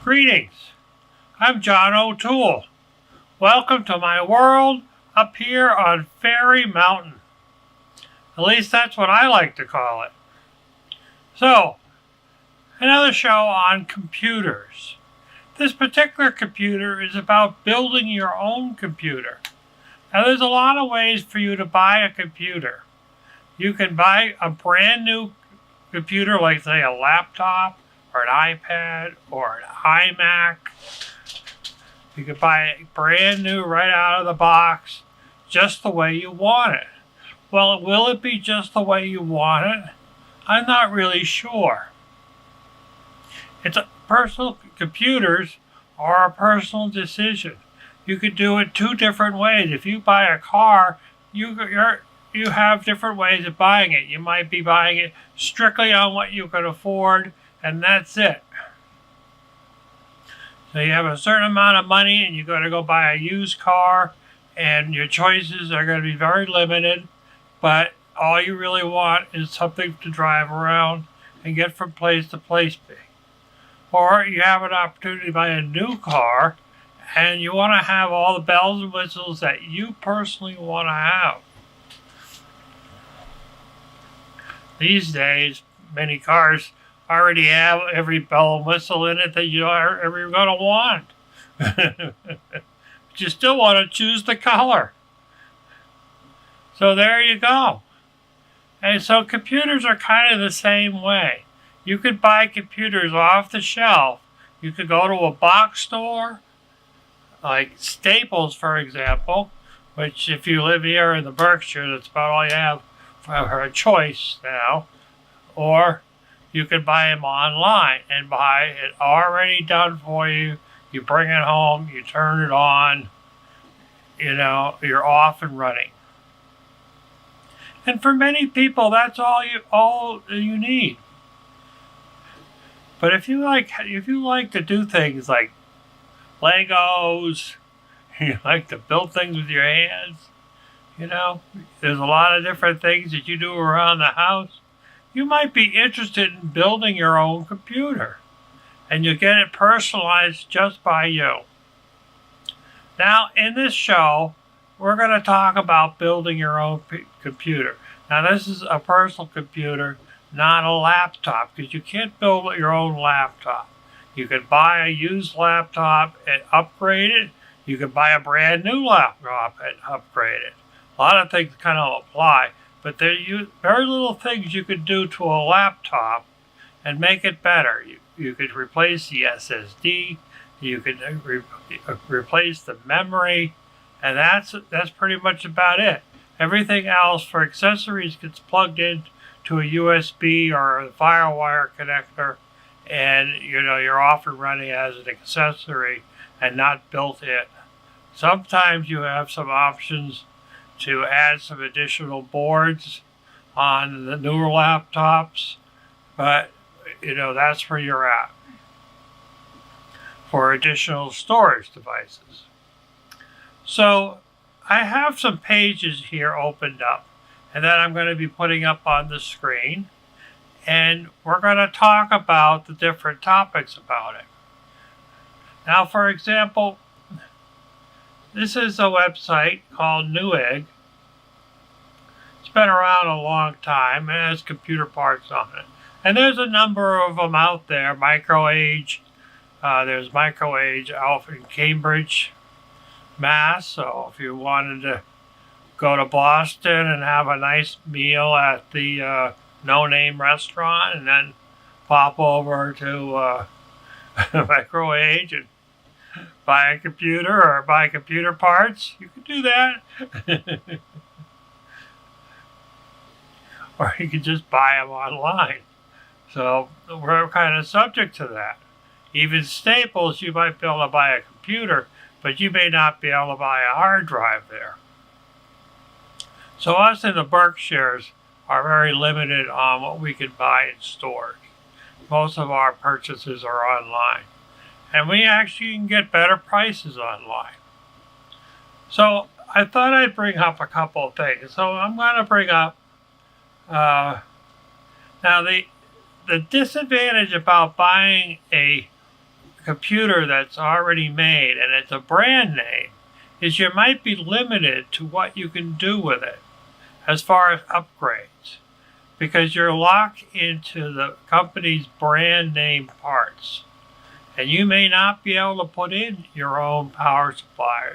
Greetings, I'm John O'Toole. Welcome to my world up here on Fairy Mountain. At least that's what I like to call it. So, another show on computers. This particular computer is about building your own computer. Now, there's a lot of ways for you to buy a computer. You can buy a brand new computer, like, say, a laptop, or an iPad, or an iMac. You can buy it brand new right out of the box, just the way you want it. Well, will it be just the way you want it? I'm not really sure. Personal computers are a personal decision. You could do it two different ways. If you buy a car, you have different ways of buying it. You might be buying it strictly on what you can afford, and that's it. So you have a certain amount of money and you're going to go buy a used car, and your choices are going to be very limited, but all you really want is something to drive around and get from place to place. Or you have an opportunity to buy a new car and you want to have all the bells and whistles that you personally want to have. These days, many cars already have every bell and whistle in it that you are ever going to want. But you still want to choose the color. So there you go. And so computers are kind of the same way. You could buy computers off the shelf. You could go to a box store, like Staples, for example, which if you live here in the Berkshire, that's about all you have for a choice now. Or you could buy them online and buy it already done for you. You bring it home, you turn it on, you're off and running. And for many people, that's all you need. But if you like to do things like Legos, you like to build things with your hands, there's a lot of different things that you do around the house. You might be interested in building your own computer, and you get it personalized just by you. Now, in this show, we're going to talk about building your own computer. Now, this is a personal computer, not a laptop, because you can't build your own laptop. You could buy a used laptop and upgrade it. You could buy a brand new laptop and upgrade it. A lot of things kind of apply, but there are very little things you could do to a laptop and make it better. You could replace the SSD. You could replace the memory, and that's pretty much about it. Everything else for accessories gets plugged in to a USB or a FireWire connector, and you're off and running as an accessory and not built in. Sometimes you have some options to add some additional boards on the newer laptops, but that's where you're at for additional storage devices. So I have some pages here opened up, and that I'm going to be putting up on the screen, and we're going to talk about the different topics about it. Now, for example, this is a website called Newegg. It's been around a long time and has computer parts on it. And there's a number of them out there. MicroAge. There's MicroAge out in Cambridge, Mass. So if you wanted to go to Boston and have a nice meal at the no-name restaurant and then pop over to MicroAge and buy a computer or buy computer parts, you could do that. Or you could just buy them online. So we're kind of subject to that. Even Staples, you might be able to buy a computer, but you may not be able to buy a hard drive there. So us in the Berkshires are very limited on what we can buy in stores. Most of our purchases are online. And we actually can get better prices online. So I thought I'd bring up a couple of things. So I'm going to bring up, now the disadvantage about buying a computer that's already made and it's a brand name is you might be limited to what you can do with it as far as upgrades, because you're locked into the company's brand name parts. And you may not be able to put in your own power supply.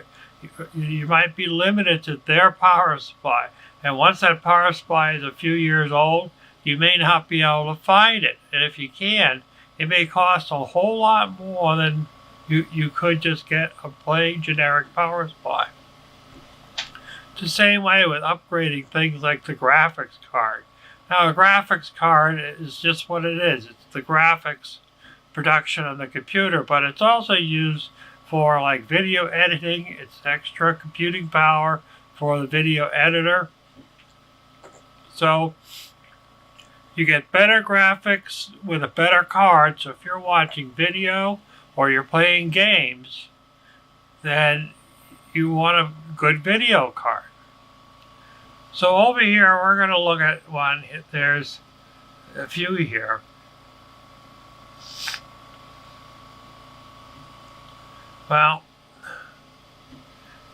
You might be limited to their power supply. And once that power supply is a few years old, you may not be able to find it. And if you can, it may cost a whole lot more than you could just get a plain generic power supply. It's the same way with upgrading things like the graphics card. Now, a graphics card is just what it is. It's the graphics production on the computer, but it's also used for like video editing. It's extra computing power for the video editor. So you get better graphics with a better card. So if you're watching video or you're playing games, then you want a good video card. So over here, we're going to look at one. There's a few here. Well,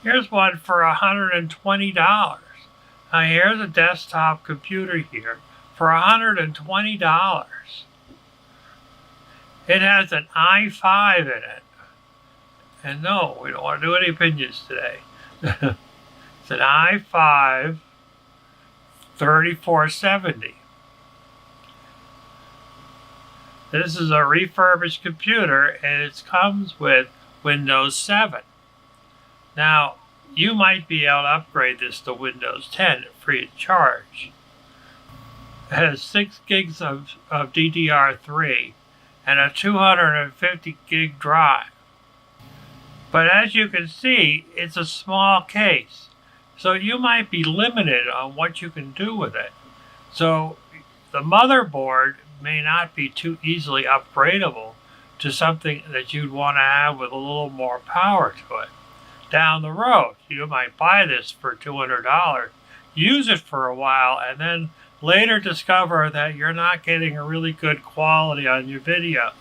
here's one for $120. Now here's a desktop computer here for $120. It has an i5 in it. And no, we don't want to do any opinions today. It's an i5 3470. This is a refurbished computer, and it comes with Windows 7. Now, you might be able to upgrade this to Windows 10 free of charge. It has 6 gigs of DDR3 and a 250 gig drive. But as you can see, it's a small case. So you might be limited on what you can do with it. So the motherboard may not be too easily upgradable to something that you'd want to have with a little more power to it. Down the road, you might buy this for $200, use it for a while, and then later discover that you're not getting a really good quality on your videos.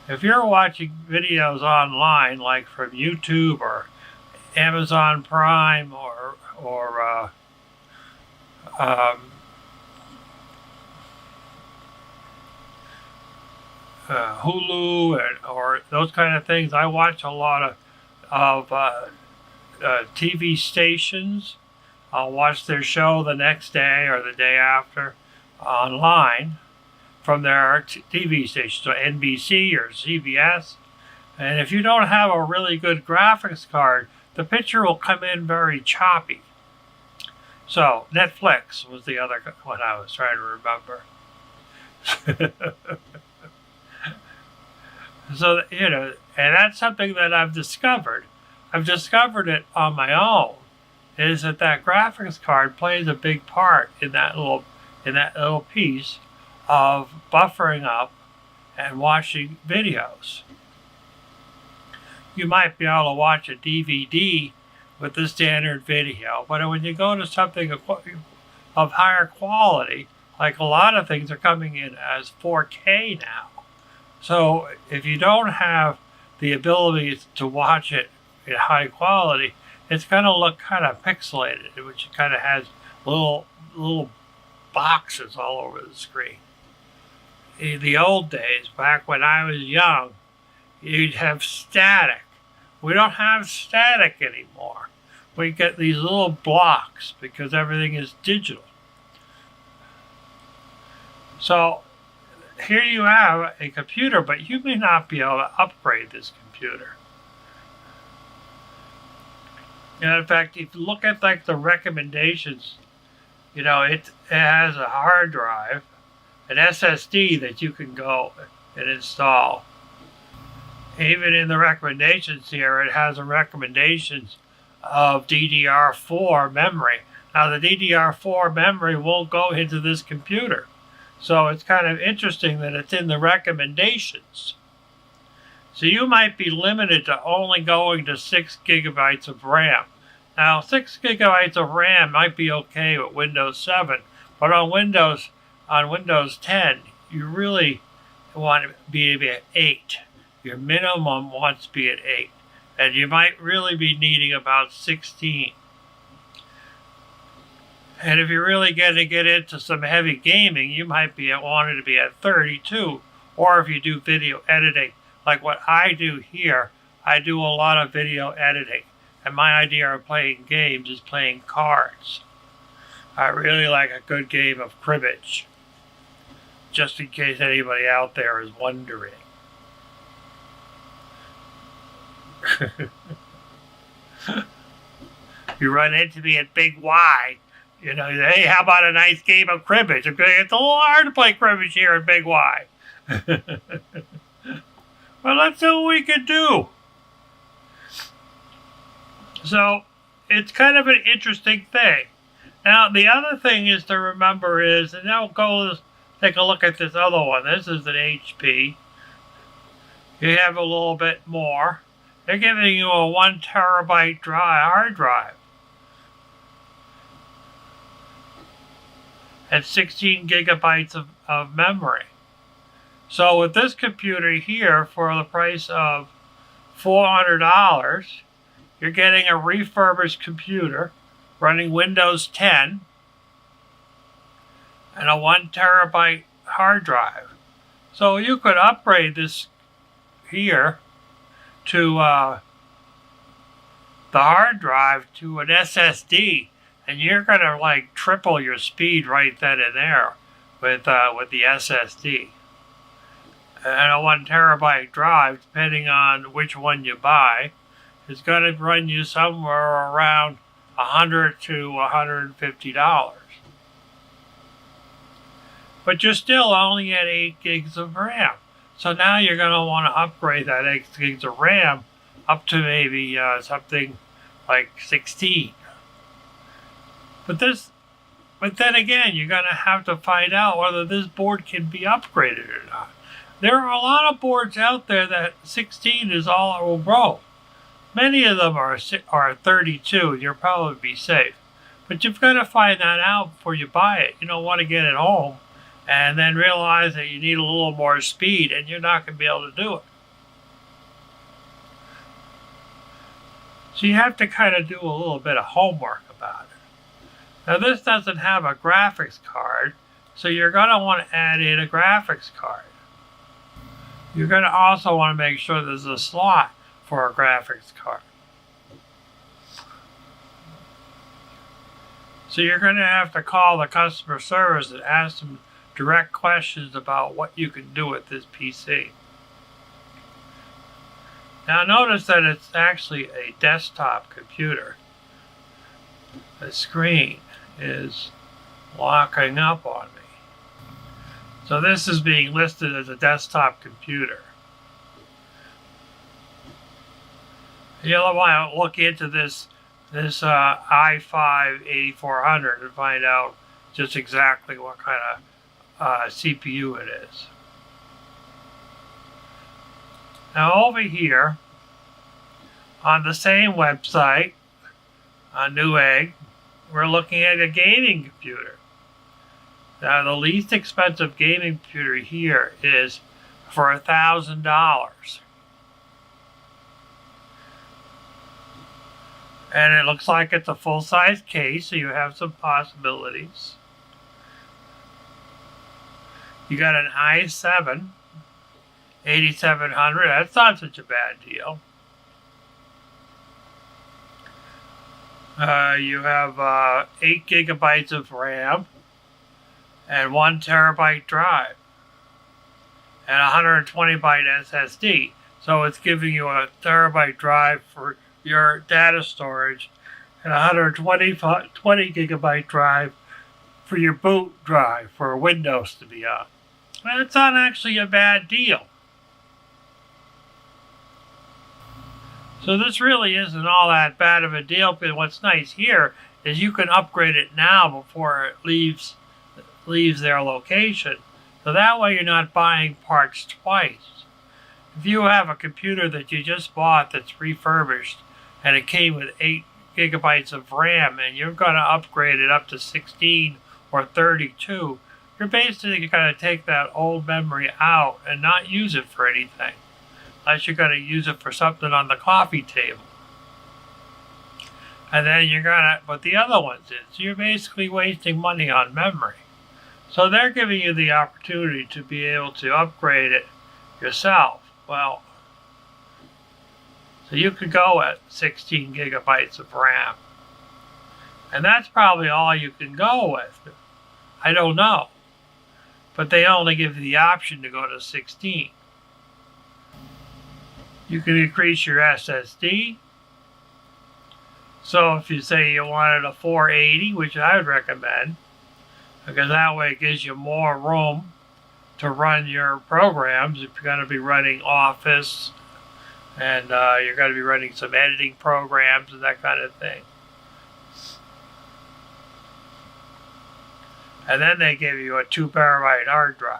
If you're watching videos online, like from YouTube or Amazon Prime or Hulu or those kind of things, I watch a lot of TV stations. I'll watch their show the next day or the day after online from their TV station, so NBC or CBS. And if you don't have a really good graphics card, the picture will come in very choppy. So Netflix was the other one I was trying to remember. So, and that's something that I've discovered. I've discovered it on my own, is that graphics card plays a big part in that little piece of buffering up and watching videos. You might be able to watch a DVD with the standard video, but when you go to something of higher quality, like a lot of things are coming in as 4K now. So if you don't have the ability to watch it in high quality, it's going to look kind of pixelated, which kind of has little boxes all over the screen. In the old days, back when I was young, you'd have static. We don't have static anymore. We get these little blocks because everything is digital. So here you have a computer, but you may not be able to upgrade this computer. And in fact, if you look at the recommendations, it has a hard drive, an SSD that you can go and install. Even in the recommendations here, it has a recommendations of DDR4 memory. Now, the DDR4 memory won't go into this computer. So it's kind of interesting that it's in the recommendations. So you might be limited to only going to 6 gigabytes of RAM. Now, 6 gigabytes of RAM might be okay with Windows 7, but on Windows 10, you really want to be at 8. Your minimum wants to be at 8. And you might really be needing about 16. And if you're really going to get into some heavy gaming, you might be wanting to be at 32. Or if you do video editing, like what I do here, I do a lot of video editing. And my idea of playing games is playing cards. I really like a good game of cribbage, just in case anybody out there is wondering. You run into me at Big Y, you know, hey, how about a nice game of cribbage? It's a little hard to play cribbage here at Big Y. Well, let's see what we can do. So, it's kind of an interesting thing. Now, the other thing is to remember is, and now take a look at this other one. This is an HP. You have a little bit more. They're giving you a 1 terabyte hard drive. And 16 gigabytes of memory. So with this computer here, for the price of $400, you're getting a refurbished computer running Windows 10 and a 1 terabyte hard drive. So you could upgrade this here to the hard drive to an SSD, and you're going to like triple your speed right then and there with the SSD. And a 1 terabyte drive, depending on which one you buy, is going to run you somewhere around $100 to $150. But you're still only at 8 gigs of RAM. So now you're going to want to upgrade that 8 gigs of RAM up to maybe something like 16. But then again, you're going to have to find out whether this board can be upgraded or not. There are a lot of boards out there that 16 is all it will grow. Many of them are 32, and you'll probably be safe. But you've got to find that out before you buy it. You don't want to get it home and then realize that you need a little more speed, and you're not going to be able to do it. So you have to kind of do a little bit of homework about it. Now this doesn't have a graphics card, so you're going to want to add in a graphics card. You're going to also want to make sure there's a slot for a graphics card. So you're going to have to call the customer service and ask them direct questions about what you can do with this PC. Now notice that it's actually a desktop computer. The screen is locking up on me. So this is being listed as a desktop computer. You'll want to look into this i5-8400 and find out just exactly what kind of CPU it is. Now over here, on the same website, on Newegg, we're looking at a gaming computer. Now the least expensive gaming computer here is for $1,000. And it looks like it's a full-size case, so you have some possibilities. You got an i7 8700. That's not such a bad deal. You have 8 gigabytes of RAM and 1 terabyte drive and 120 byte SSD. So it's giving you a terabyte drive for your data storage and 120 gigabyte drive for your boot drive for Windows to be on. Well, it's not actually a bad deal. So this really isn't all that bad of a deal, but what's nice here is you can upgrade it now before it leaves their location. So that way you're not buying parts twice. If you have a computer that you just bought that's refurbished and it came with 8 gigabytes of RAM and you're going to upgrade it up to 16 or 32, you're basically going to take that old memory out and not use it for anything. unless you're going to use it for something on the coffee table. And then you're going to, but the other ones is, you're basically wasting money on memory. So they're giving you the opportunity to be able to upgrade it yourself. Well, so you could go at 16 gigabytes of RAM. And that's probably all you can go with. I don't know. But they only give you the option to go to 16. You can increase your SSD. So if you say you wanted a 480, which I would recommend, because that way it gives you more room to run your programs if you're going to be running Office and you're going to be running some editing programs and that kind of thing. And then they give you a 2 terabyte hard drive.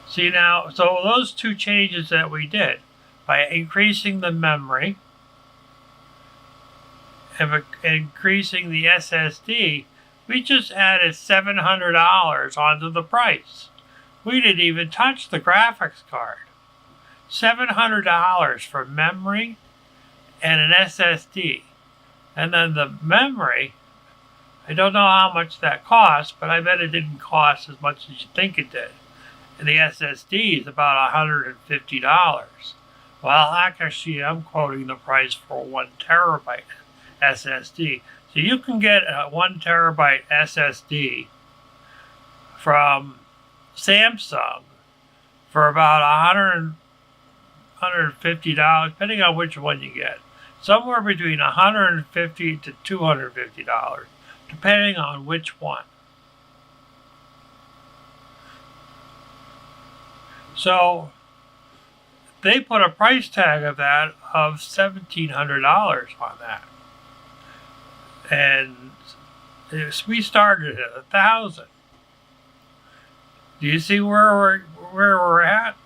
See now, so those two changes that we did, by increasing the memory and increasing the SSD, we just added $700 onto the price. We didn't even touch the graphics card. $700 for memory and an SSD. And then the memory, I don't know how much that cost, but I bet it didn't cost as much as you think it did. And the SSD is about $150. Well, actually, I'm quoting the price for 1 terabyte SSD. So you can get a 1 terabyte SSD from Samsung for about $150, depending on which one you get. Somewhere between $150 to $250, depending on which one. So they put a price tag of that of $1,700 on that. And we started at $1,000. Do you see where we're at?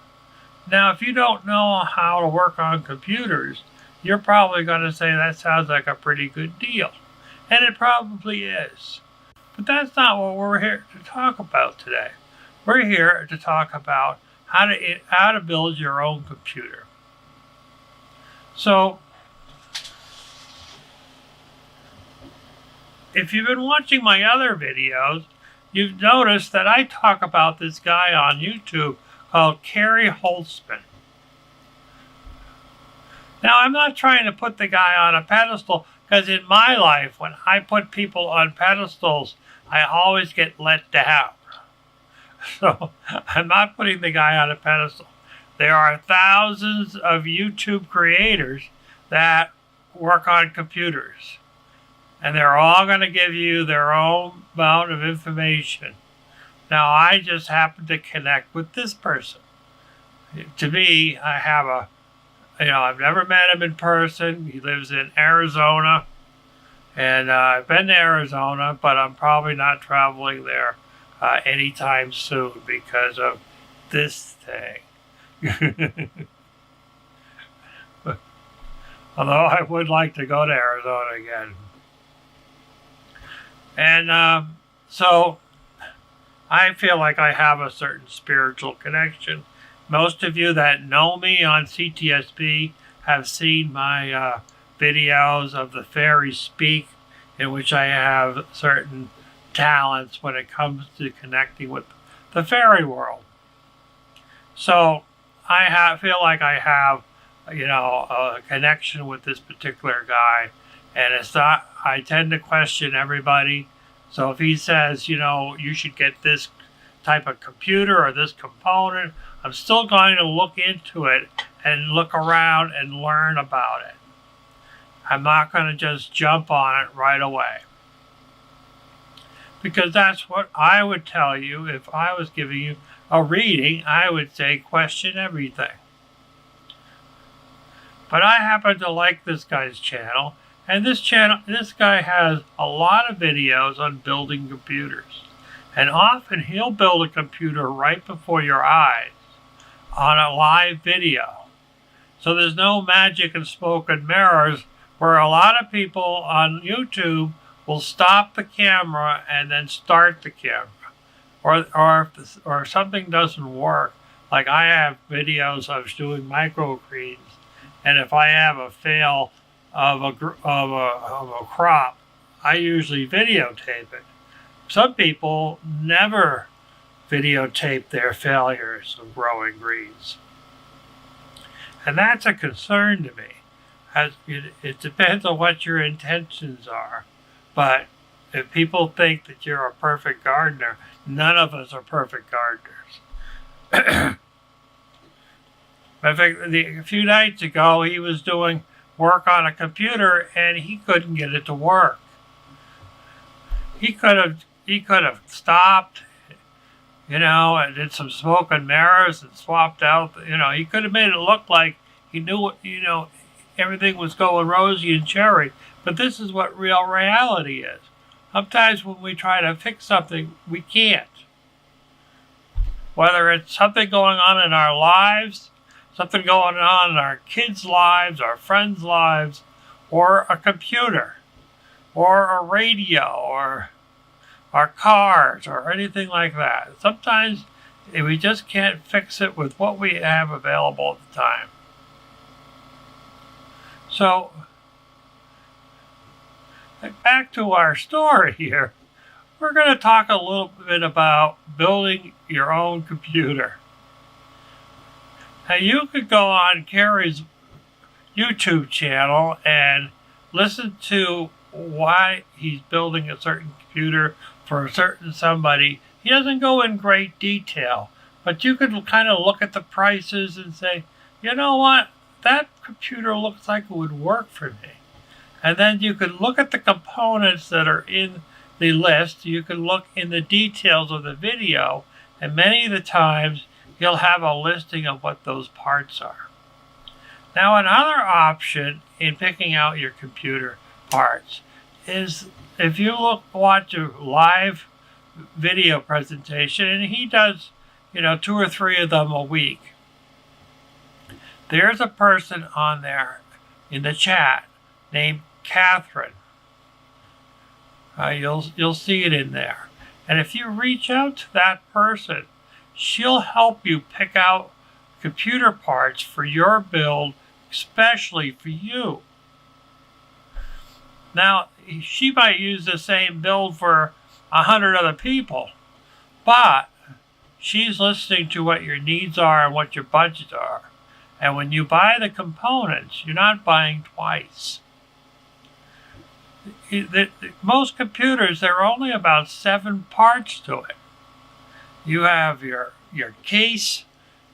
Now, if you don't know how to work on computers, you're probably going to say that sounds like a pretty good deal. And it probably is. But that's not what we're here to talk about today. We're here to talk about how to build your own computer. So, if you've been watching my other videos, you've noticed that I talk about this guy on YouTube called Kerry Holtzman. Now, I'm not trying to put the guy on a pedestal, because in my life, when I put people on pedestals, I always get let down. So, I'm not putting the guy on a pedestal. There are thousands of YouTube creators that work on computers. And they're all going to give you their own amount of information. Now, I just happen to connect with this person. To me, I have I've never met him in person. He lives in Arizona. And I've been to Arizona, but I'm probably not traveling there anytime soon because of this thing. Although I would like to go to Arizona again. And so I feel like I have a certain spiritual connection. Most of you that know me on CTSB have seen my videos of the fairies speak, in which I have certain talents when it comes to connecting with the fairy world. So I feel like I have, a connection with this particular guy, and it's not. I tend to question everybody. So if he says, you should get this type of computer or this component, I'm still going to look into it and look around and learn about it. I'm not going to just jump on it right away. Because that's what I would tell you if I was giving you a reading. I would say question everything. But I happen to like this guy's channel. And this guy has a lot of videos on building computers. And often he'll build a computer right before your eyes on a live video. So there's no magic and smoke and mirrors, where a lot of people on YouTube will stop the camera and then start the camera. or something doesn't work. Like I have videos of doing microgreens, and if I have a fail of a crop, I usually videotape it. Some people never videotape their failures of growing greens, and that's a concern to me. It depends on what your intentions are, but if people think that you're a perfect gardener, none of us are perfect gardeners. I think a few nights ago he was doing work on a computer and he couldn't get it to work. He could have stopped, and did some smoke and mirrors and swapped out. He could have made it look like he knew everything was going rosy and cherry. But this is what real reality is. Sometimes when we try to fix something, we can't. Whether it's something going on in our lives, something going on in our kids' lives, our friends' lives, or a computer, or a radio, or our cars, or anything like that. Sometimes we just can't fix it with what we have available at the time. So, back to our story here. We're going to talk a little bit about building your own computer. Now, you could go on Carrie's YouTube channel and listen to why he's building a certain computer for a certain somebody. He doesn't go in great detail, but you could kind of look at the prices and say, you know what, that computer looks like it would work for me. And then you could look at the components that are in the list. You can look in the details of the video, and many of the times you'll have a listing of what those parts are. Now, another option in picking out your computer parts is if you watch a live video presentation, and he does, 2 or 3 of them a week. There's a person on there in the chat named Catherine. You'll see it in there. And if you reach out to that person, she'll help you pick out computer parts for your build, especially for you. Now, she might use the same build for 100 other people, but she's listening to what your needs are and what your budgets are. And when you buy the components, you're not buying twice. Most computers, there are only about 7 parts to it. You have your case,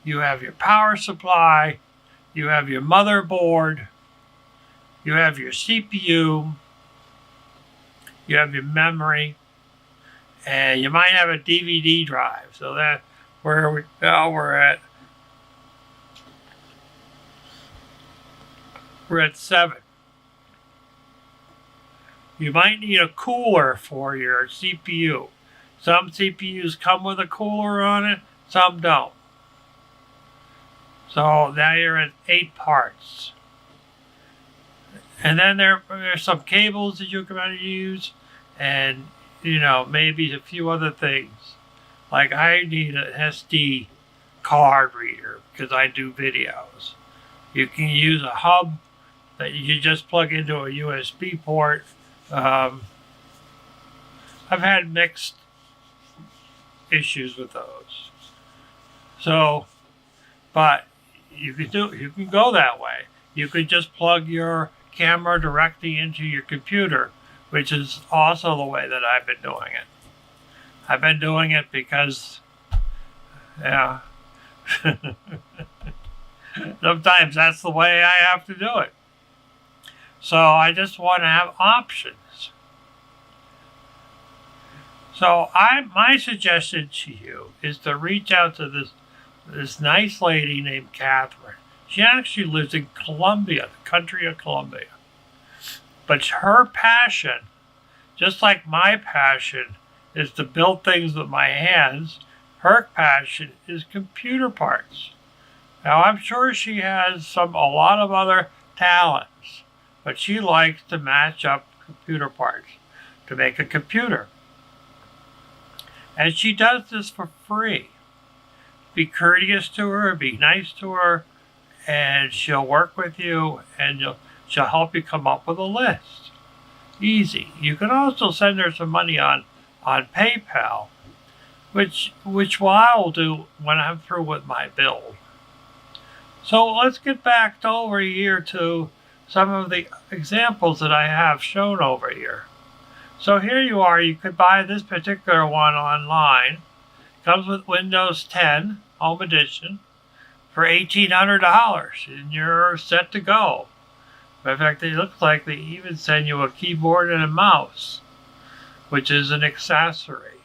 you have your power supply, you have your motherboard, you have your CPU, you have your memory, and you might have a DVD drive. So that's where we're at. We're at 7. You might need a cooler for your CPU. Some CPUs come with a cooler on it, some don't. So now you're at 8 parts. And then there's some cables that you can use, and maybe a few other things. Like I need an SD card reader because I do videos. You can use a hub that you just plug into a USB port. I've had mixed issues with those. So, but you can go that way. You could just plug your camera directly into your computer, which is also the way that I've been doing it. I've been doing it because, sometimes that's the way I have to do it. So I just want to have options. So my suggestion to you is to reach out to this nice lady named Catherine. She actually lives in Colombia, the country of Colombia. But her passion, just like my passion, is to build things with my hands. Her passion is computer parts. Now I'm sure she has a lot of other talents, but she likes to match up computer parts to make a computer. And she does this for free. Be courteous to her, be nice to her, and she'll work with you, and she'll help you come up with a list. Easy. You can also send her some money on PayPal, which I will do when I'm through with my build. So let's get back to over here to some of the examples that I have shown over here. So here you are. You could buy this particular one online. Comes with Windows 10 Home Edition for $1,800, and you're set to go. In fact, it looks like they even send you a keyboard and a mouse, which is an accessory.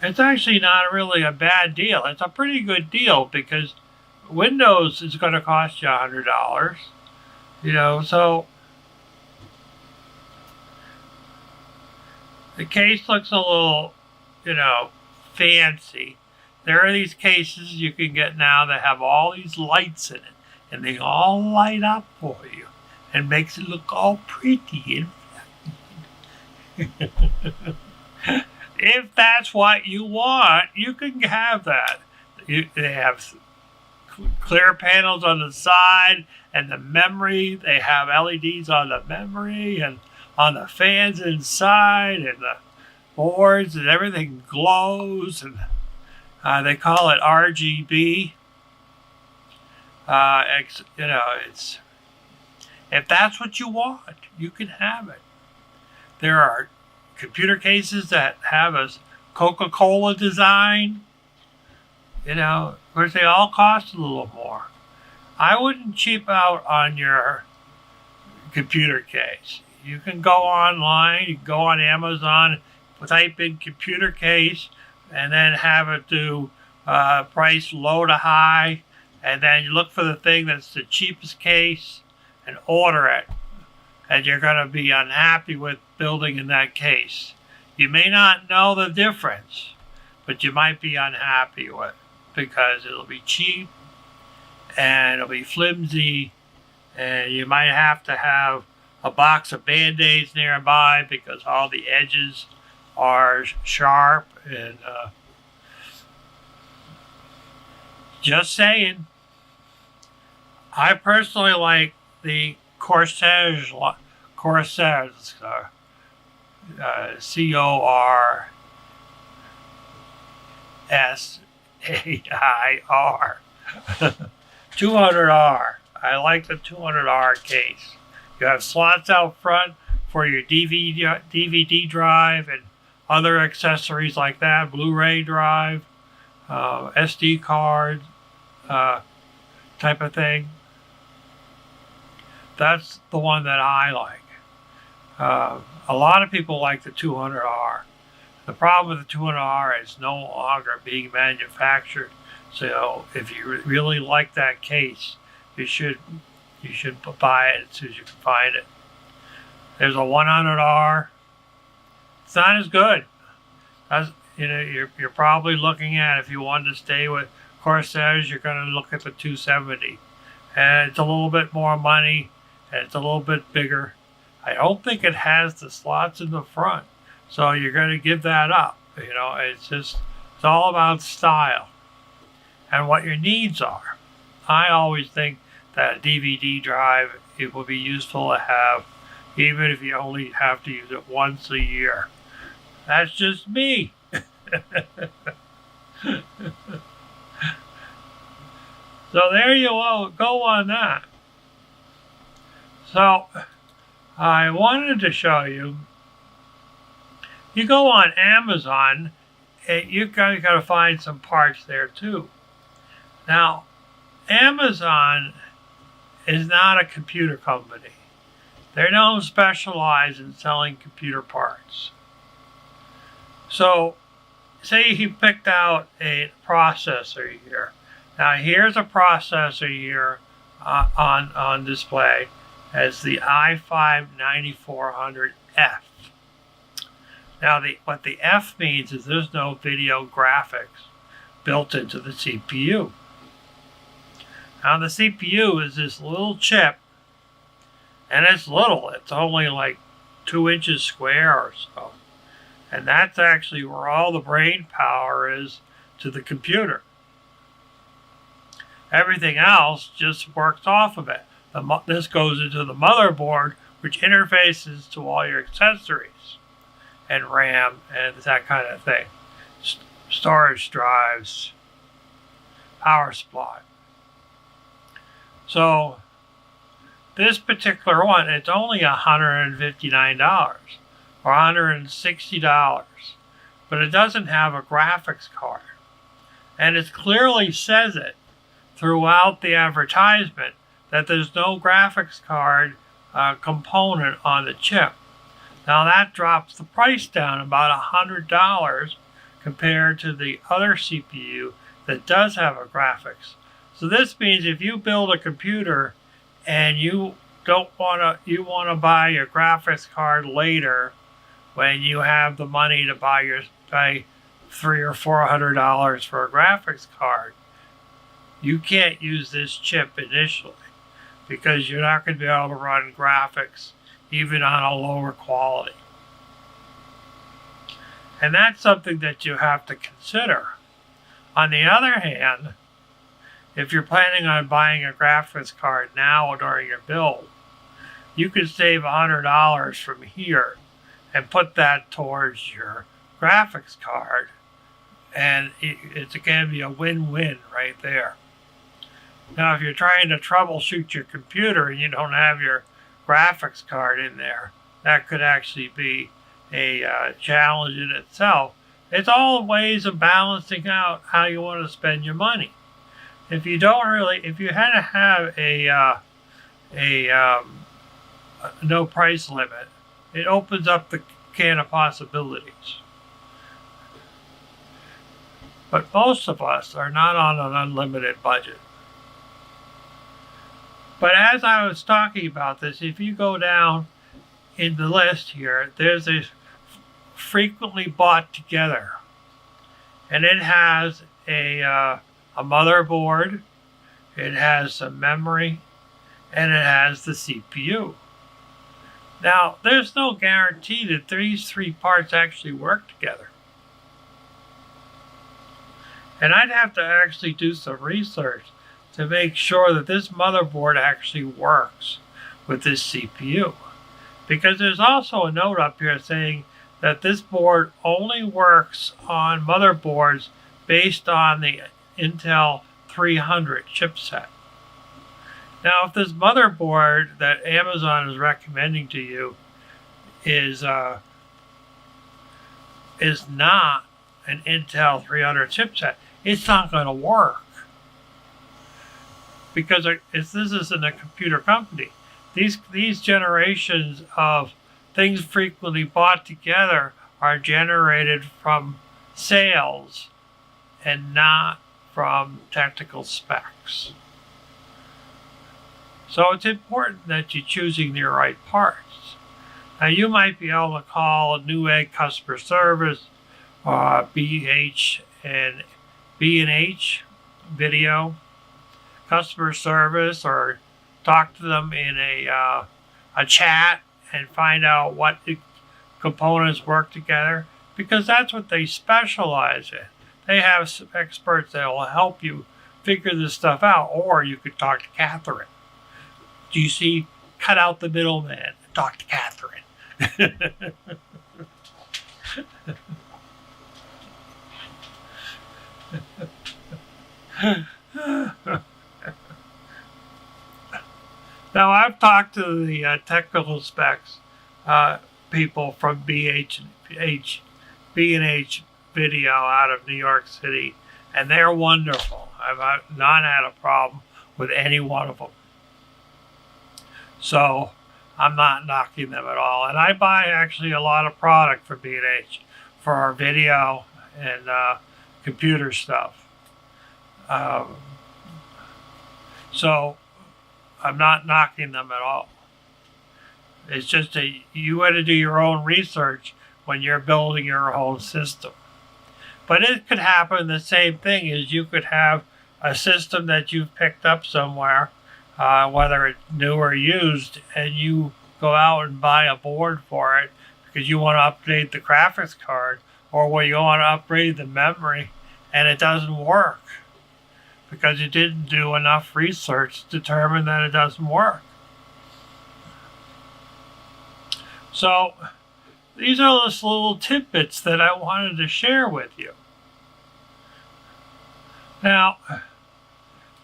It's actually not really a bad deal. It's a pretty good deal because Windows is going to cost you $100. So the case looks a little, fancy. There are these cases you can get now that have all these lights in it, and they all light up for you and makes it look all pretty. If that's what you want, you can have that. They have clear panels on the side and the memory. They have LEDs on the memory and on the fans inside, and the boards, and everything glows, and they call it RGB. It's if that's what you want, you can have it. There are computer cases that have a Coca-Cola design. Of course, they all cost a little more. I wouldn't cheap out on your computer case. You can go online, you can go on Amazon, type in computer case, and then have it do price low to high, and then you look for the thing that's the cheapest case and order it. And you're going to be unhappy with building in that case. You may not know the difference, but you might be unhappy with it because it'll be cheap and it'll be flimsy, and you might have to have a box of Band-Aids nearby because all the edges are sharp. And just saying, I personally like the Corsage, CORSAIR 200R. I like the 200R case. You have slots out front for your DVD drive and other accessories like that, Blu-ray drive, SD card type of thing. That's the one that I like. A lot of people like the 200R. The problem with the 200R is no longer being manufactured. So if you really like that case, you should buy it as soon as you can find it. There's a 100R. It's not as good. You're probably looking at, if you wanted to stay with Corsage, you're going to look at the 270. And it's a little bit more money, and it's a little bit bigger. I don't think it has the slots in the front, so you're going to give that up. It's all about style and what your needs are. I always think that a DVD drive, it will be useful to have, even if you only have to use it once a year. That's just me. So there you go on that. So I wanted to show you, you go on Amazon, you got to find some parts there too. Now, Amazon is not a computer company. They don't specialize in selling computer parts. So, say you picked out a processor here. Now, here's a processor here on display as the i5-9400F. Now, what the F means is there's no video graphics built into the CPU. Now, the CPU is this little chip, and it's little. It's only like 2 inches square or so. And that's actually where all the brain power is to the computer. Everything else just works off of it. This goes into the motherboard, which interfaces to all your accessories and RAM and that kind of thing. Storage drives, power supply. So this particular one, it's only $159 or $160, but it doesn't have a graphics card. And it clearly says it throughout the advertisement that there's no graphics card component on the chip. Now that drops the price down about $100 compared to the other CPU that does have a graphics. So this means if you build a computer and you want to buy your graphics card later when you have the money to buy $300 or $400 for a graphics card, you can't use this chip initially because you're not going to be able to run graphics even on a lower quality. And that's something that you have to consider. On the other hand, if you're planning on buying a graphics card now during your build, you could save $100 from here and put that towards your graphics card. And it's going to be a win-win right there. Now, if you're trying to troubleshoot your computer and you don't have your graphics card in there, that could actually be a challenge in itself. It's all ways of balancing out how you want to spend your money. If you had to have a no price limit, it opens up the can of possibilities. But most of us are not on an unlimited budget. But as I was talking about this, if you go down in the list here, there's a frequently bought together. And it has a motherboard, it has some memory, and it has the CPU. Now, there's no guarantee that these three parts actually work together. And I'd have to actually do some research to make sure that this motherboard actually works with this CPU. Because there's also a note up here saying that this board only works on motherboards based on the Intel 300 chipset. Now, if this motherboard that Amazon is recommending to you is not an Intel 300 chipset, it's not going to work. Because this isn't a computer company. These generations of things frequently bought together are generated from sales and not from technical specs. So it's important that you're choosing the right parts. Now you might be able to call Newegg customer service or B&H video customer service, or talk to them in a chat and find out what components work together, because that's what they specialize in. They have some experts that will help you figure this stuff out. Or you could talk to Catherine. Do you see? Cut out the middleman and talk to Catherine. Now, I've talked to the technical specs people from B&H video out of New York City, and they're wonderful. I've not had a problem with any one of them. So I'm not knocking them at all. And I buy actually a lot of product from B&H for our video and computer stuff. So I'm not knocking them at all. It's just that you want to do your own research when you're building your own system. But it could happen the same thing as you could have a system that you've picked up somewhere, whether it's new or used, and you go out and buy a board for it because you want to update the graphics card, or where you want to upgrade the memory and it doesn't work because you didn't do enough research to determine that it doesn't work. So these are just little tidbits that I wanted to share with you. Now,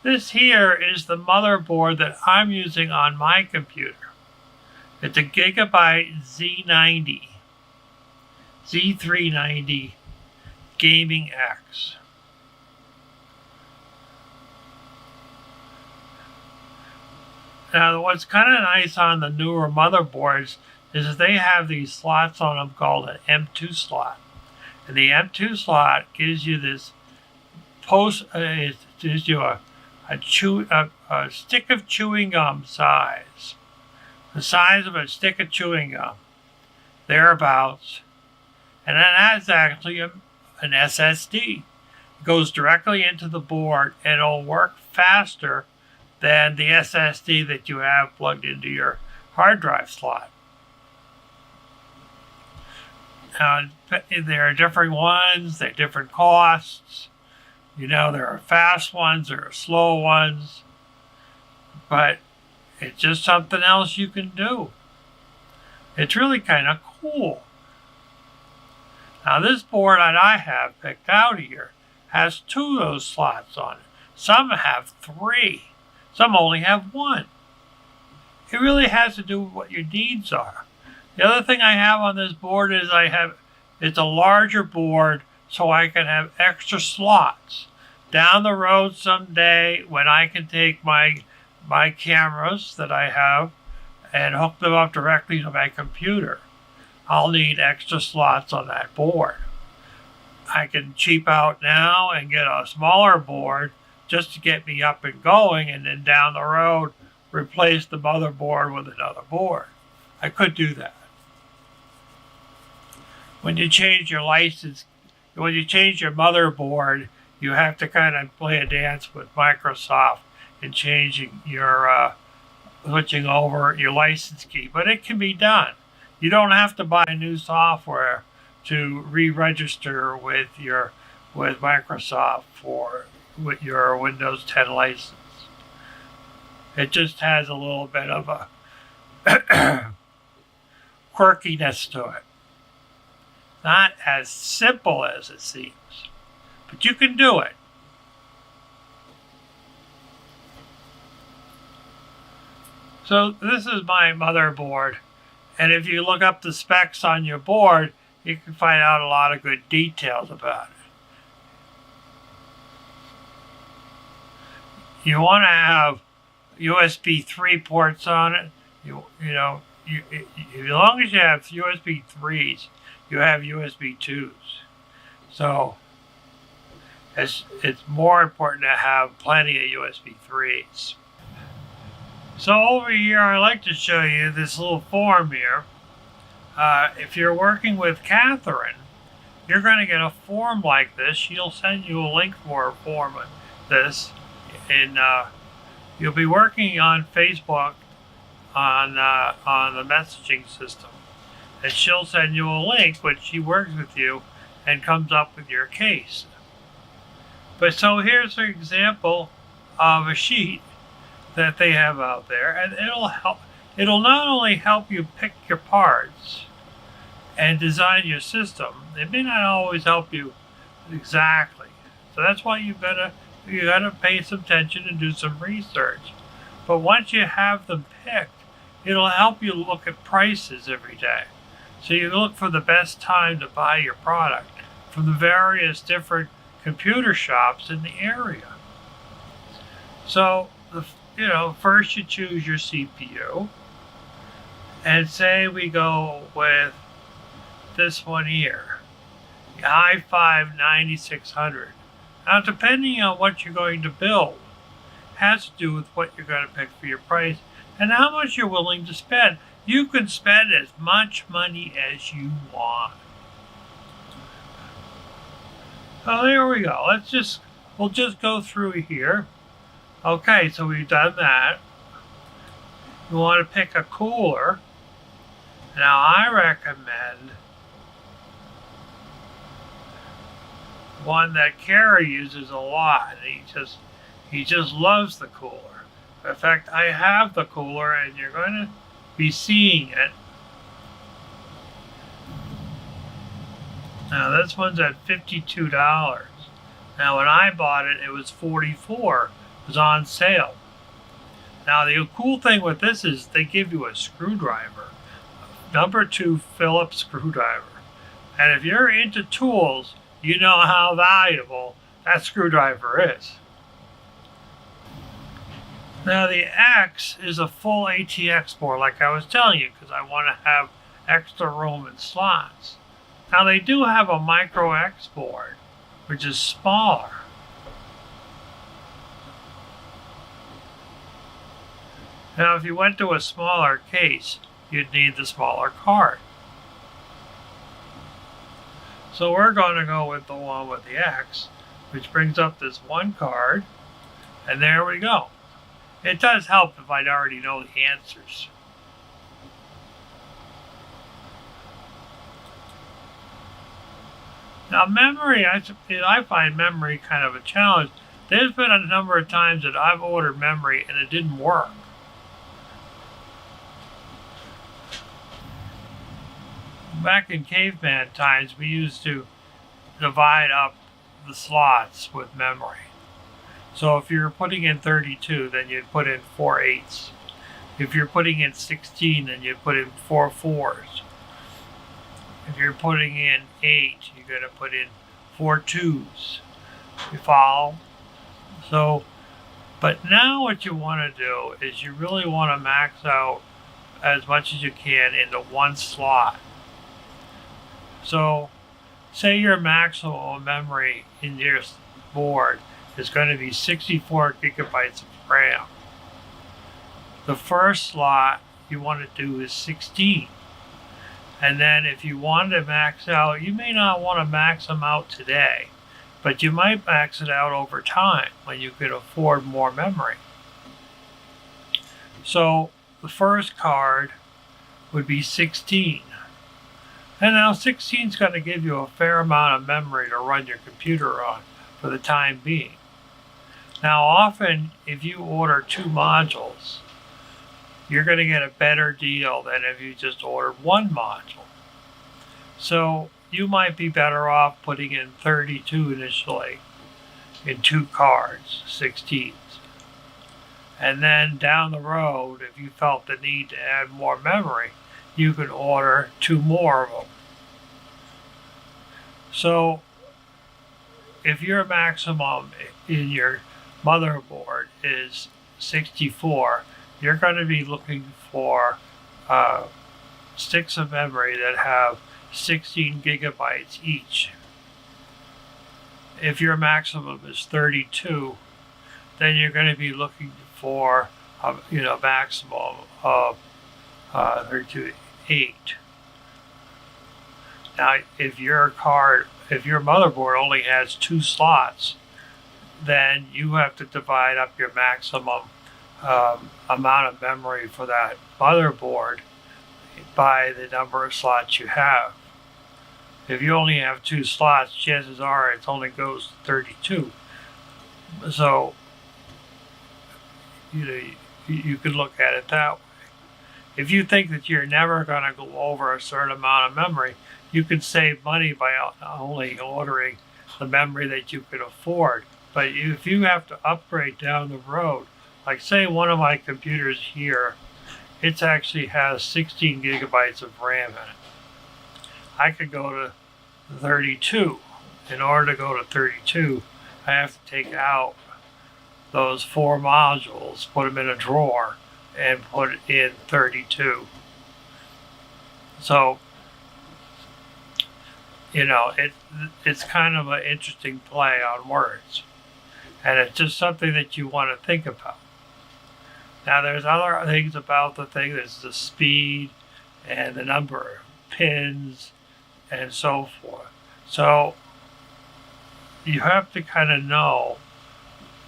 this here is the motherboard that I'm using on my computer. It's a Gigabyte Z390 Gaming X. Now, what's kind of nice on the newer motherboards is that they have these slots on them called an M2 slot. And the M2 slot gives you this it gives you a stick of chewing gum size. The size of a stick of chewing gum, thereabouts. And then that's actually an SSD. It goes directly into the board and it'll work faster than the SSD that you have plugged into your hard drive slot. There are different ones, there are different costs. You know, there are fast ones, there are slow ones. But it's just something else you can do. It's really kind of cool. Now this board that I have picked out here has 2 of those slots on it. Some have 3. Some only have 1. It really has to do with what your needs are. The other thing I have on this board is it's a larger board so I can have extra slots. Down the road someday when I can take my cameras that I have and hook them up directly to my computer, I'll need extra slots on that board. I can cheap out now and get a smaller board just to get me up and going, and then down the road replace the motherboard with another board. I could do that. When you change your motherboard, you have to kind of play a dance with Microsoft in changing your switching over your license key, but it can be done. You don't have to buy new software to re-register with Microsoft with your Windows 10 license. It just has a little bit of a quirkiness to it. Not as simple as it seems, but you can do it. So this is my motherboard, and if you look up the specs on your board, you can find out a lot of good details about it. You want to have USB 3 ports on it. As long as you have USB 3s, you have USB 2s. So it's more important to have plenty of USB 3s. So over here, I'd like to show you this little form here. If you're working with Catherine, you're going to get a form like this. She'll send you a link for a form of this. And you'll be working on Facebook on the messaging system. And she'll send you a link when she works with you and comes up with your case. But so here's an example of a sheet that they have out there, and it'll not only help you pick your parts and design your system, it may not always help you exactly. So that's why you gotta pay some attention and do some research. But once you have them picked, it'll help you look at prices every day. So you look for the best time to buy your product from the various different computer shops in the area. So first you choose your CPU, and say we go with this one here, the i5 9600. Now, depending on what you're going to build, has to do with what you're going to pick for your price and how much you're willing to spend. You can spend as much money as you want. So there we go. We'll just go through here. Okay, so we've done that. You want to pick a cooler. Now I recommend one that Carrie uses a lot. He just loves the cooler. In fact, I have the cooler, and you're going to be seeing it. Now this one's at $52. Now when I bought it, it was $44. It was on sale. Now the cool thing with this is they give you a screwdriver, number 2 Phillips screwdriver. And if you're into tools, you know how valuable that screwdriver is. Now the X is a full ATX board, like I was telling you, because I want to have extra room and slots. Now they do have a micro X board, which is smaller. Now if you went to a smaller case, you'd need the smaller card. So we're going to go with the one with the X, which brings up this one card, and there we go. It does help if I'd already know the answers. Now memory, I find memory kind of a challenge. There's been a number of times that I've ordered memory and it didn't work. Back in caveman times, we used to divide up the slots with memory. So if you're putting in 32, then you'd put in 4 8s. If you're putting in 16, then you'd put in 4 4s. If you're putting in 8, you're going to put in 4 2s. You follow? So, but now what you want to do is you really want to max out as much as you can into one slot. So, say your maximum memory in your board is going to be 64 gigabytes of RAM. The first slot you want to do is 16. And then if you want to max out, you may not want to max them out today, but you might max it out over time when you can afford more memory. So the first card would be 16. And now 16 is going to give you a fair amount of memory to run your computer on for the time being. Now often, if you order 2 modules, you're going to get a better deal than if you just ordered 1 module. So you might be better off putting in 32 initially in 2 cards, 16s. And then down the road, if you felt the need to add more memory, you could order 2 more of them. So if your maximum in your motherboard is 64, you're going to be looking for sticks of memory that have 16 gigabytes each. If your maximum is 32, then you're going to be looking for maximum of 32, 8. Now, if your motherboard only has 2 slots, then you have to divide up your maximum amount of memory for that motherboard by the number of slots you have. If you only have 2 slots, chances are it only goes to 32. So, you could look at it that way. If you think that you're never going to go over a certain amount of memory, you can save money by only ordering the memory that you can afford. But if you have to upgrade down the road, like say one of my computers here, it actually has 16 gigabytes of RAM in it. I could go to 32. In order to go to 32, I have to take out those 4 modules, put them in a drawer, and put in 32. So, it's kind of an interesting play on words. And it's just something that you want to think about. Now, there's other things about the thing. There's the speed and the number of pins and so forth. So you have to kind of know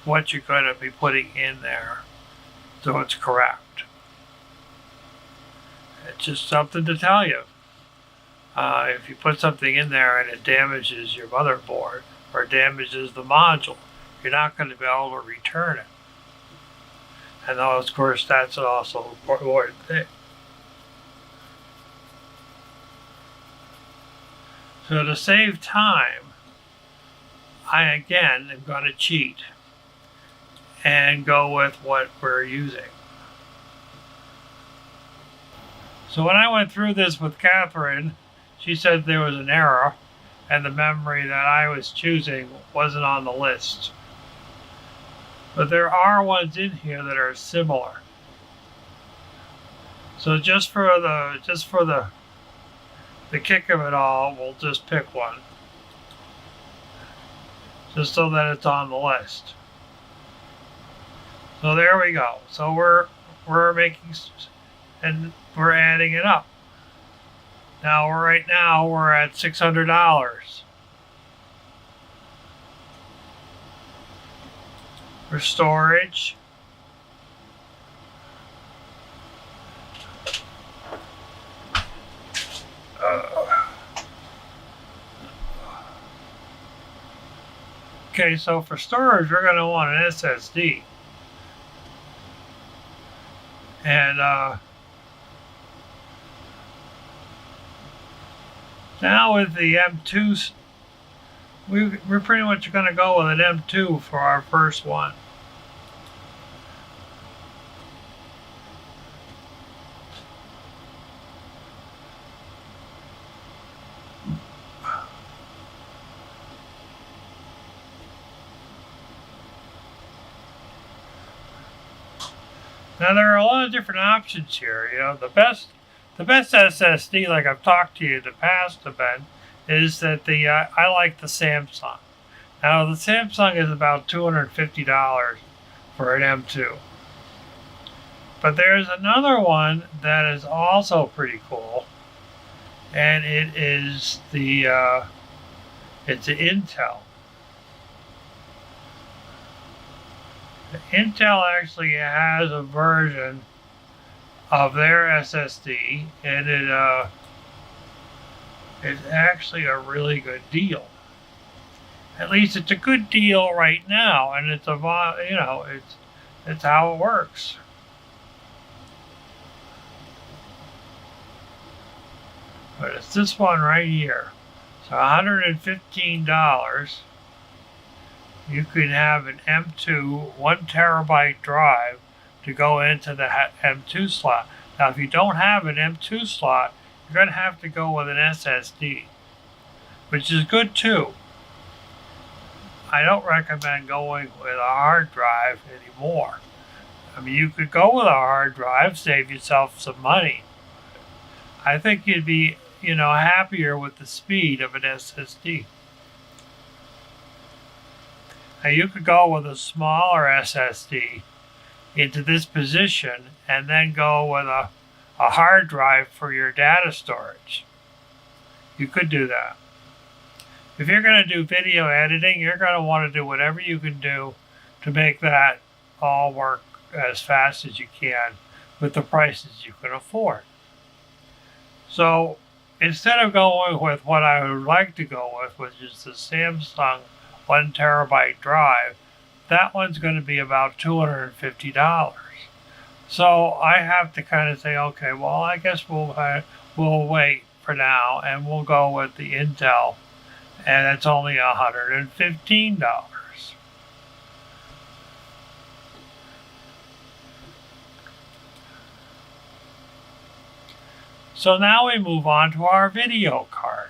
what you're going to be putting in there so it's correct. It's just something to tell you. If you put something in there and it damages your motherboard or damages the module, you're not going to be able to return it. And of course, that's also an important thing. So to save time, I again am going to cheat and go with what we're using. So when I went through this with Catherine, she said there was an error and the memory that I was choosing wasn't on the list. But there are ones in here that are similar. So just for the kick of it all, we'll just pick one. Just so that it's on the list. So there we go. So we're making, and we're adding it up. Now right now we're at $600 for storage. Okay, so for storage we're going to want an SSD. And now with the M2s, we're pretty much going to go with an M2 for our first one. Now there are a lot of different options here. You know, the best SSD, like I've talked to you in the past about, is that I like the Samsung. Now the Samsung is about $250 for an M2. But there's another one that is also pretty cool, and it is it's an Intel. Intel actually has a version of their SSD, and it's actually a really good deal. At least it's a good deal right now, and it's it's how it works. But it's this one right here. So $115. You can have an M2 1 terabyte drive to go into the M2 slot. Now, if you don't have an M2 slot, you're going to have to go with an SSD, which is good too. I don't recommend going with a hard drive anymore. I mean, you could go with a hard drive, save yourself some money. I think you'd be, happier with the speed of an SSD. Now you could go with a smaller SSD into this position and then go with a hard drive for your data storage. You could do that. If you're going to do video editing, you're going to want to do whatever you can do to make that all work as fast as you can with the prices you can afford. So instead of going with what I would like to go with, which is the Samsung 1 terabyte drive, that one's going to be about $250. So I have to kind of say, okay, well, I guess we'll wait for now and we'll go with the Intel, and it's only $115. So now we move on to our video card.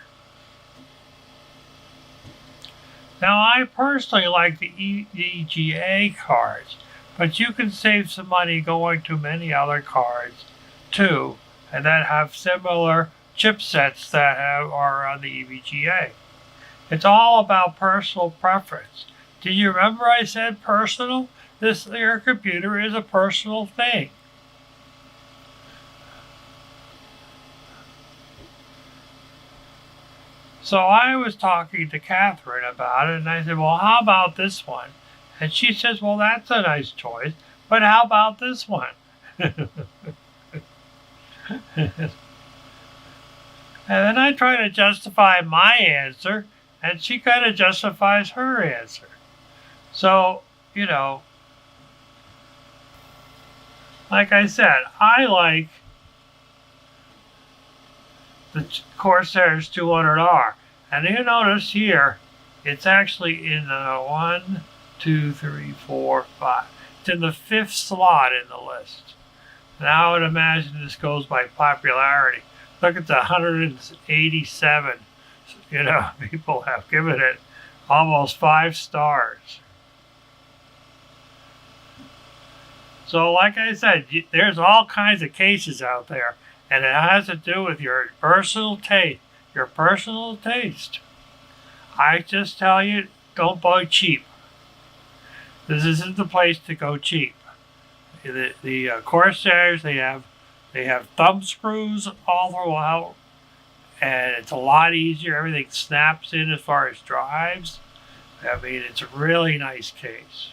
Now, I personally like the EVGA cards, but you can save some money going to many other cards too, and that have similar chipsets that are on the EVGA. It's all about personal preference. Do you remember I said personal? Your computer is a personal thing. So I was talking to Catherine about it, and I said, well, how about this one? And she says, well, that's a nice choice, but how about this one? And then I try to justify my answer, and she kind of justifies her answer. So, you know, like I said, I like the Corsair's 200R. And you notice here, it's actually in the 1, 2, 3, 4, 5. It's in the 5th slot in the list. And I would imagine this goes by popularity. Look at the 187. You know, people have given it almost 5 stars. So like I said, there's all kinds of cases out there, and it has to do with your personal taste. Your personal taste. I just tell you, don't buy cheap. This isn't the place to go cheap. The Corsairs, they have thumb screws all throughout, and it's a lot easier. Everything snaps in as far as drives. I mean, it's a really nice case.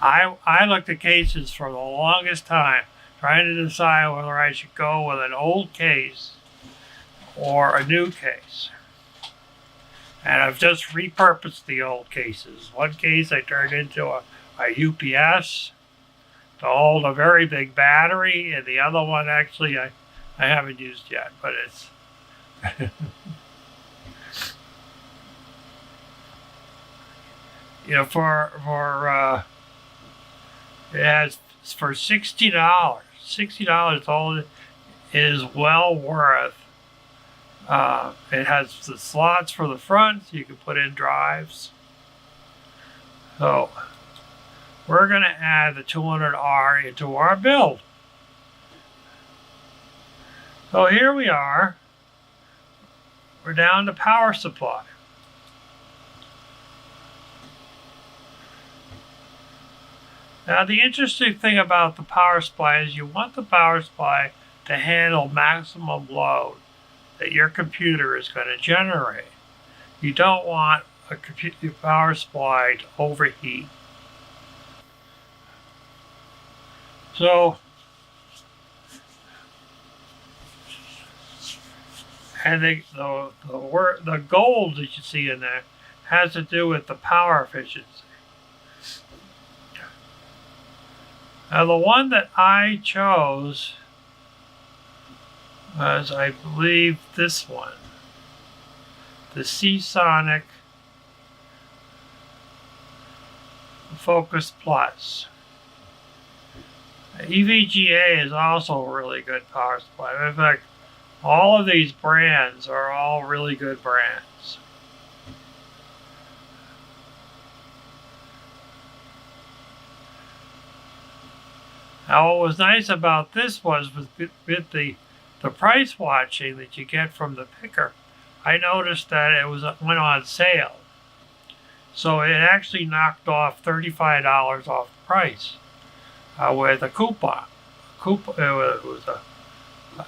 I looked at cases for the longest time, trying to decide whether I should go with an old case or a new case. And I've just repurposed the old cases. One case I turned into a UPS to hold a very big battery, and the other one actually I haven't used yet, but it's you know, for it has for $60. $60 all it is well worth. It has the slots for the front, so you can put in drives. So we're going to add the 200R into our build. So here we are. We're down to power supply. Now the interesting thing about the power supply is you want the power supply to handle maximum load that your computer is going to generate. You don't want your power supply to overheat. So, and the gold that you see in there has to do with the power efficiency. Now the one that I chose was, I believe, this one, the Seasonic Focus Plus. EVGA is also a really good power supply. In fact, all of these brands are all really good brands. Now, what was nice about this was with the price watching that you get from the picker, I noticed that it went on sale. So it actually knocked off $35 off the price with a coupon. It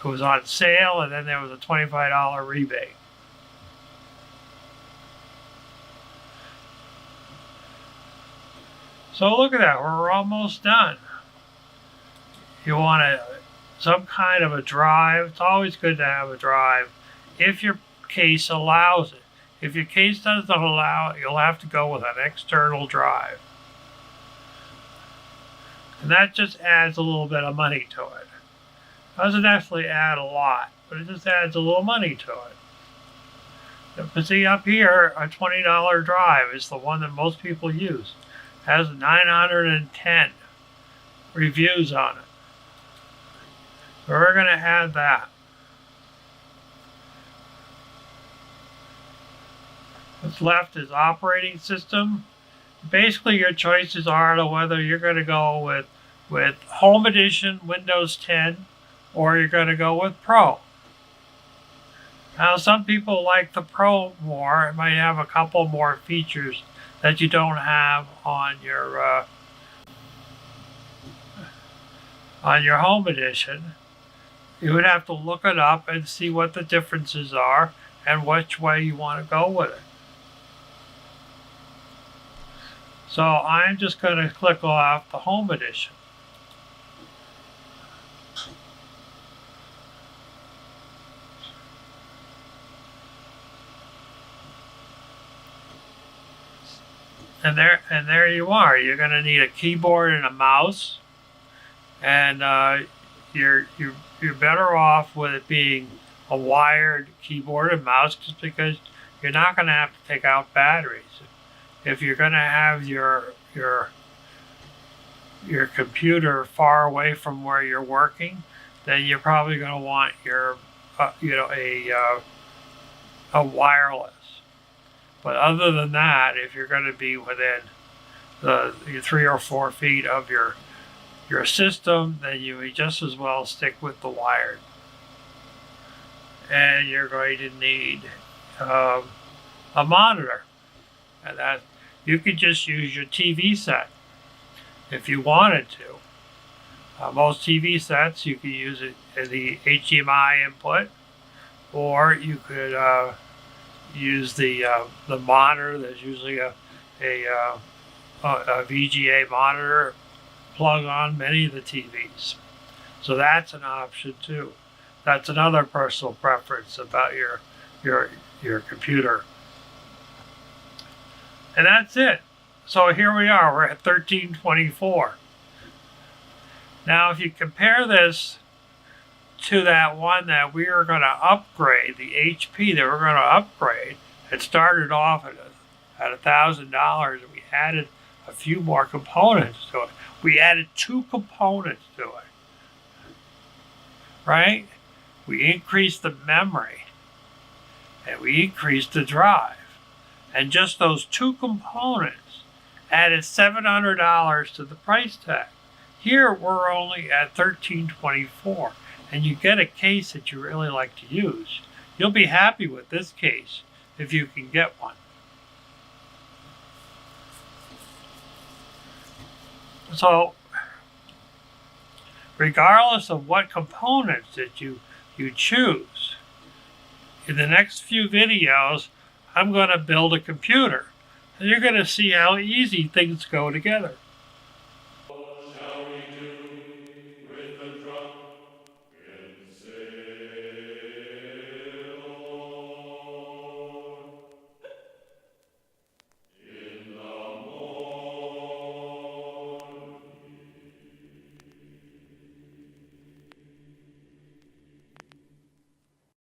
was on sale, and then there was a $25 rebate. So look at that, we're almost done. You want some kind of a drive. It's always good to have a drive if your case allows it. If your case doesn't allow it, you'll have to go with an external drive. And that just adds a little bit of money to it. Doesn't actually add a lot, but it just adds a little money to it. But see up here, a $20 drive is the one that most people use. It has 910 reviews on it. So we're going to add that. What's left is operating system. Basically, your choices are to whether you're going to go with Home Edition Windows 10 or you're going to go with Pro. Now, some people like the Pro more. It might have a couple more features that you don't have on your Home Edition. You would have to look it up and see what the differences are and which way you want to go with it. So I'm just going to click off the Home Edition. there you are. You're going to need a keyboard and a mouse, and you're better off with it being a wired keyboard and mouse, just because you're not going to have to take out batteries. If you're going to have your computer far away from where you're working, then you're probably going to want your a wireless. But other than that, if you're going to be within the 3 or 4 feet of your system, then you would just as well stick with the wired. And you're going to need a monitor, and that you could just use your TV set if you wanted to. Most TV sets, you can use it as the HDMI input, or you could use the monitor. There's usually a VGA monitor plug on many of the TVs, so that's an option too. That's another personal preference about your computer. And that's it. So here we are. We're at 1324. Now, if you compare this to that one that we are going to upgrade, the HP that we're going to upgrade, it started off at $1,000, and we added a few more components to it. We added 2 components to it, right? We increased the memory, and we increased the drive. And just those 2 components added $700 to the price tag. Here we're only at $1,324, and you get a case that you really like to use. You'll be happy with this case if you can get one. So, regardless of what components that you choose, in the next few videos, I'm going to build a computer, and you're going to see how easy things go together.